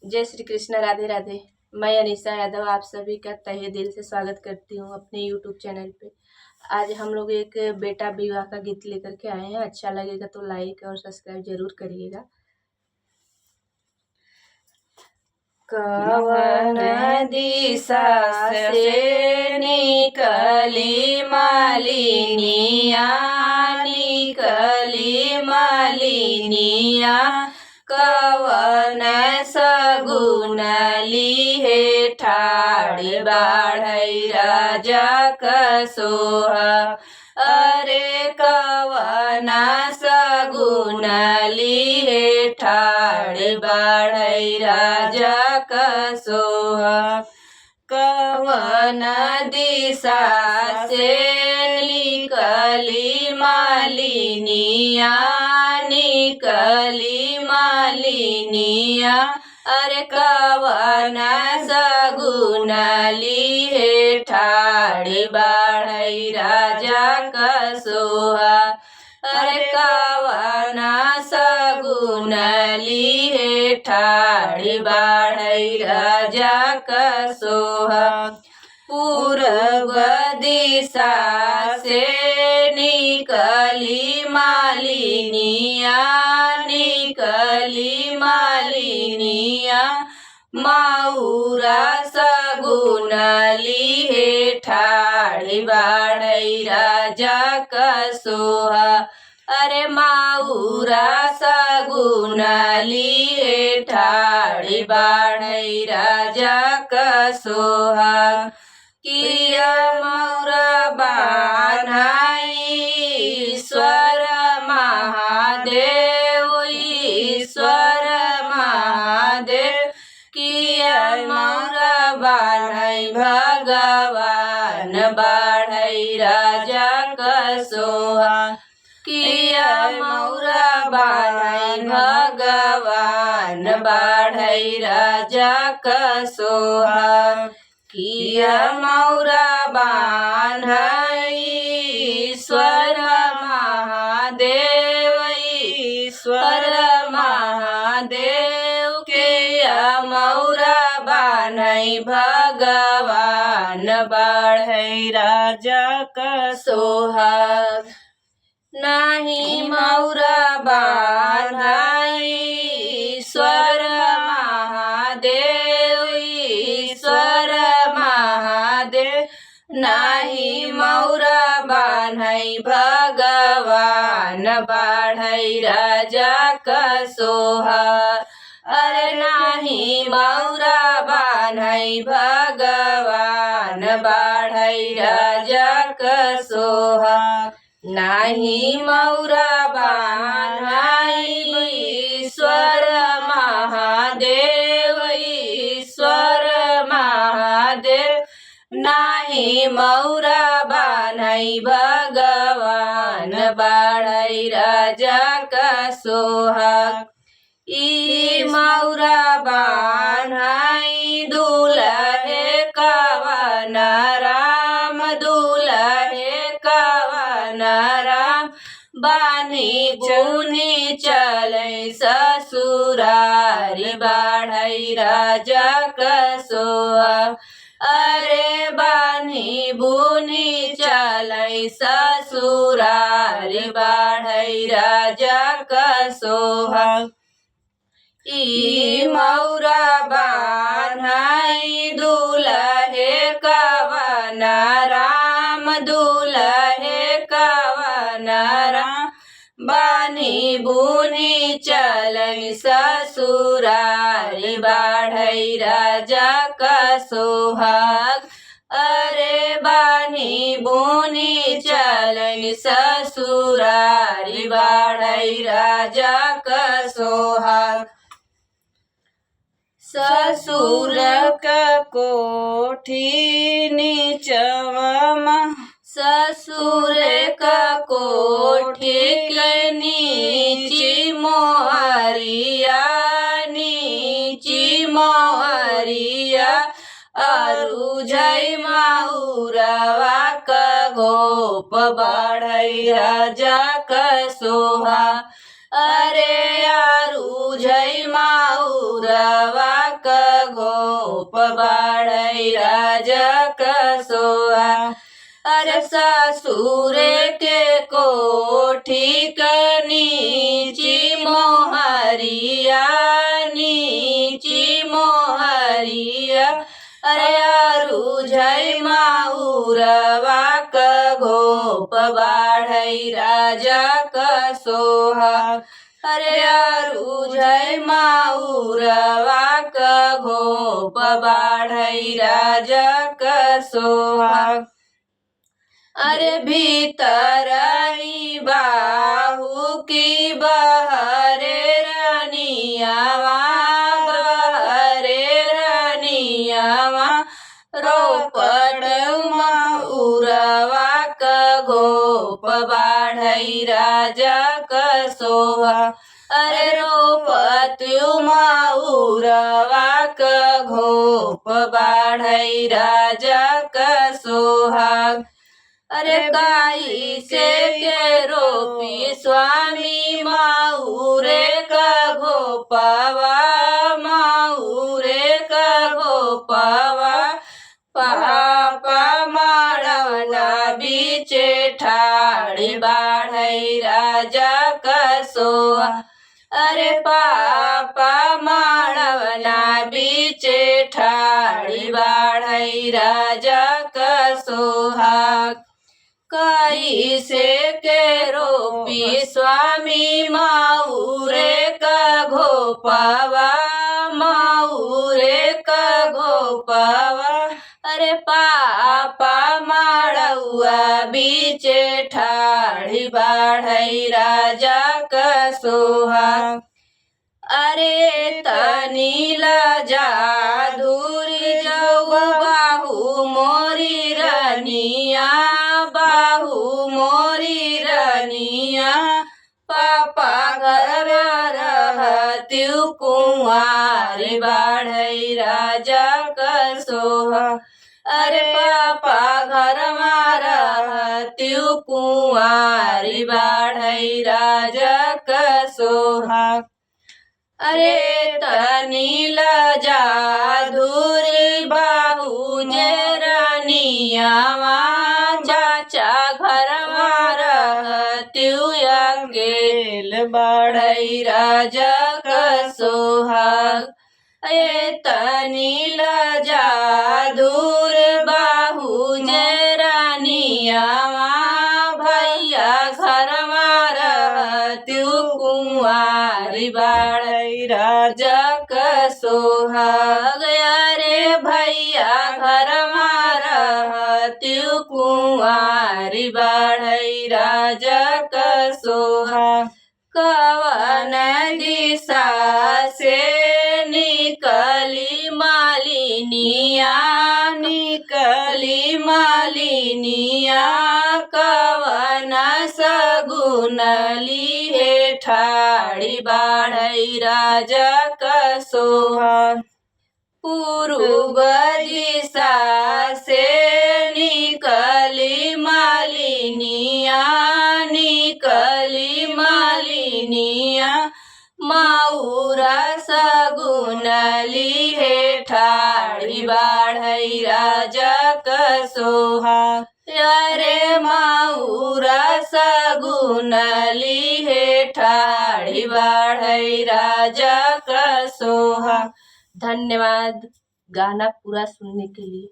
जय श्री कृष्ण, राधे राधे। मैं अनीसा यादव आप सभी का तहे दिल से स्वागत करती हूँ अपने यूट्यूब चैनल पे। आज हम लोग एक बेटा विवाह का गीत लेकर के आए हैं। अच्छा लगेगा तो लाइक और सब्सक्राइब जरूर करिएगा। कवन दिशा से निकली मालिनिया, निकली मालिनिया, कवन सगुन लिहे ठाड़ बाढ़ई राजा कसोहा। अरे कवन सगुन लिहे ठाड़ बाढ़ई राजा कसोहा। कवन दिशा से निकली मालिनिया, निकली मालिनिया, अरे कवन सगुन लिहे ठाड़ बाढ़ई राजा कसोहा। अरे कवन सगुन लिहे ठाड़ बाढ़ई राजा कसोहा। पूर्व दिशा से निकली मालिनिया, निकली मालिनिया, माउरा सगुन लिहे ठाड़ बाढ़ई राजा कसोहा। अरे माउरा सगुन लिहे ठाड़ बाढ़ई राजा कसोहा। किया मौरा बान्हाई ईश्वर महादेव, ईश्वर महादेव, किया मौरा बान्हाई भगवान बाढ़ई राजा कसोहा। किया मौरा बाढ़ई भगवान बाढ़ई राजा कसोहा। किया मौरा बान्हाई ईश्वर महादेव, ईश्वर महादेव, किया मौरा बान्हाई भगवान बाढ़ई राजा कसोहा। नाही मौरा बान्हाई ईश्वर महादेव, ईश्वर महादेव, नाही मौरा बान्हाई भगवान बाढ़ई राजा कसोहा। अरे नाही मौरा बान्हाई भगवान बाढ़ई राजा कसोहा। नाही मौरा बान्हाई ईश्वर महादेव, ईश्वर महादेव, नाही मौरा बान्हाई भगवान बाढ़ई राजा कसोहा। ई मौरा बान्हाई दुल्हे कवन राम, दुल्हे कवन राम, बानी बुनी चलै ससुरारी बाढ़ई राजा कसोहा। अरे बानी बुनी चलै ससुरारी बाढ़ई राजा कसोहा। ई मौरा बान्हाई दुल्हे कवन राम, दुल्हे कवन राम, बानी बुनी चलै ससुरारी बाढ़ई राजा कसोहा। अरे बानी बुनी चलै ससुरारी बाढ़ई राजा कसोहा। ससुर का कोठी नीचवा, ससुर का कोठी के नीची मोहरिया, नीची मोहरिया, अरुझई माउरवा का गोप बाढ़ई राजा कसोहा। अरे यारू झई माउरवा बाढ़ई राजा का सोहा। अरे ससुर के कोठी का नीची मोहरिया, नीची मोहरिया। अरे अरुझई माउरवा का घोप बाढ़ई राजा का सोहा। अरे अरुझई माउरवा का घोप बाढ़ई राजा का सोहा। अरे भीतर ही बाहू की बहरे रनियावा, बहरे रनियावा। रोपट माउरवा का घोप बाढ़ई राजा का सोहा। अरे रोपत माउरवा का घोप बाढ़ई राजा का सोहाग। अरे काई से के रोपी स्वामी माउरे का घोपावा, माउरे का घोपावा। पापा माड़वना बीचे ठाड़ी बाढ़ई राजा का सोहा। अरे पापा माड़वना बीचे ठाड़ी बाढ़ई राजा का सोहाग। कई से के रोपी स्वामी माउरे का घोपावा, माउरे का घोपावा। अरे पापा माड़ुआ बीचे ठाड़ी बाढ़ई राजा का सोहा। अरे तनी लजा धूरी जाऊ बाहू मोरी रनिया, बाहू मोरी रनिया। पापा घर रहत्यु कुंवारी बाढ़ई राजा का सोहा। अरे पापा घर रहत्यु कुंवारी बाढ़ई राजा का सोहा। अरे तनी लजा धूरी बाहू जे रनियावा, चाचा घर रहत्यु अकेल बाढ़ई राजा का सोहाग। अरे तनी लजा धूर बाहू जे रनियावा, भैया घर रहत्यु कुंवारी बाढ़ई राजा का सोहाग। अरे भैया घर रहत्यु कुंवारी बाढ़ई राजा का सोहा। कवन दिशा से निकली मालिनिया, निकली मालिनिया। कवन सगुन लिए ठाड़ी बाढ़ई राजा का सोहा। पूर्व दिशा से निकली मालिनिया, निकली मालिनिया। माउरा सगुन लिए ठाड़ी बाढ़ई राजा का सोहा। अरे माउरा सगुन लिए ठाड़ी बाढ़ई राजा का सोहा। धन्यवाद गाना पूरा सुनने के लिए।